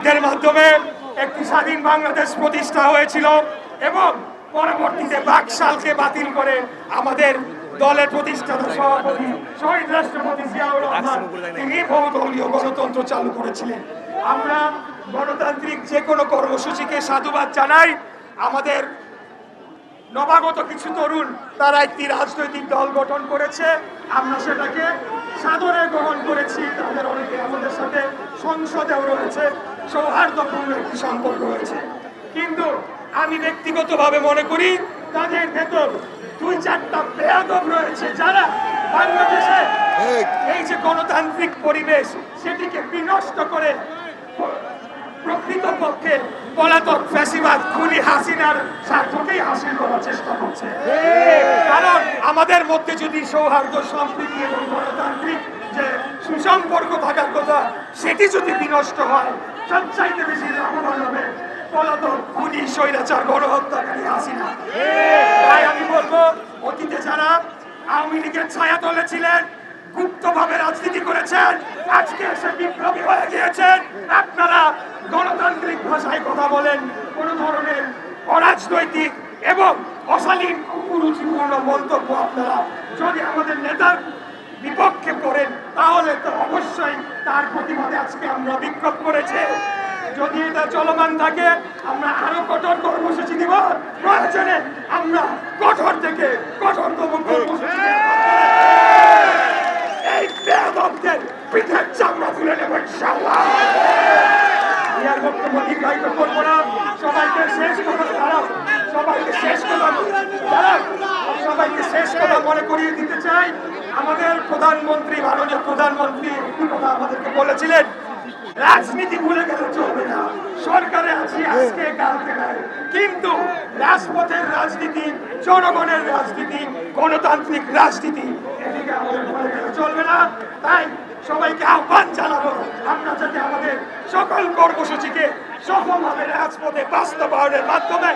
এর মাধ্যমে একটি স্বাধীন বাংলাদেশ প্রতিষ্ঠা হয়েছিল এবং পরবর্তীতে বাকশালকে বাতিল করে আমাদের দলের প্রতিষ্ঠাতা সভাপতি শহীদ রাষ্ট্রপতি জিয়াউর রহমান তিনি বহুদলীয় গণতন্ত্র চালু করেছিলেন। আমরা গণতান্ত্রিক যে কোনো কর্মসূচিকে সাধুবাদ জানাই। আমাদের নবাগত কিছু তরুণ তারা একটি রাজনৈতিক দল গঠন করেছে, আমরা সেটাকে সাদরে গ্রহণ করেছি। তাদের অনেকে আমাদের সাথে সংসদেও রয়েছে, সৌহার্দ্যপূর্ণ একটি সম্পর্ক রয়েছে। কিন্তু আমি ব্যক্তিগতভাবে মনে করি তাদের ভেতর দুই চারটা বেয়াদব রয়েছে যারা বাংলাদেশে এই যে গণতান্ত্রিক পরিবেশ সেটিকে বিনষ্ট করে প্রকৃতপক্ষে পলাতক ফ্যাসিবাদ খুনি হাসিনার স্বার্থকেই হাসিল করার চেষ্টা করছে। কারণ আমাদের মধ্যে যদি সৌহার্দ্য, সম্প্রীতি এবং গণতান্ত্রিক যে সুসম্পর্ক থাকার কথা সেটি যদি বিনষ্ট হয়, সবচাইতে বেশি লাভবান হবে পলাতক খুনি স্বৈরাচার গণহত্যাকারী হাসিনা। তাই আমি বলবো, অতীতে যারা আওয়ামী লীগের ছায়াতলে ছিলেন, গুপ্তভাবে রাজনীতি করেছেন, আজকে এসে বিপ্লবী হয়ে গিয়েছেন, আপনারা গণতান্ত্রিক ভাষায় কথা বলেন, কোন ধরনের অরাজনৈতিক এবং অশালীন কুরুচিপূর্ণ মন্তব্য আপনারা যদি আমাদের নেতার বিপক্ষে করেন তাহলে তো অবশ্যই তার প্রতিবাদে আজকে আমরা বিক্ষোভ করেছি। যদি এটা চলমান থাকে আমরা আরো কঠোর কর্মসূচি দিব, প্রয়োজনে আমরা কঠোর থেকে কঠোরতম কর্মসূচি এই বেয়াদবদের পিঠের চামড়া তুলে নেব ইনশাআল্লাহ। ইয়ার বক্তব্য দীর্ঘায়িত করবো না, সবাইকে শেষ কথা মনে করিয়ে দিতে চাই। আমাদের প্রধানমন্ত্রী, মাননীয় প্রধানমন্ত্রী একটি কথা আমাদেরকে বলেছিলেন, রাজনীতি ভুলে গেলে চলবে না, সরকারে আছি আজকে কালকে নাই, কিন্তু রাজপথের রাজনীতি, জনগণের রাজনীতি, গণতান্ত্রিক রাজনীতি এদিকে আমাদের ভুলে গেলে চলবে না। তাই সবাইকে আহ্বান জানাবো আমরা যাতে আমাদের সকল কর্মসূচিকে সফলভাবে রাজপথে বাস্তবায়নের মাধ্যমে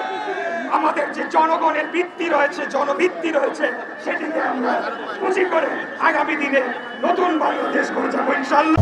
আমাদের যে জনগণের ভিত্তি রয়েছে, জনভিত্তি রয়েছে, সেটিকে আমরা পুঁজি করে আগামী দিনে নতুন বাংলাদেশ করে যাবো ইনশাআল্লাহ।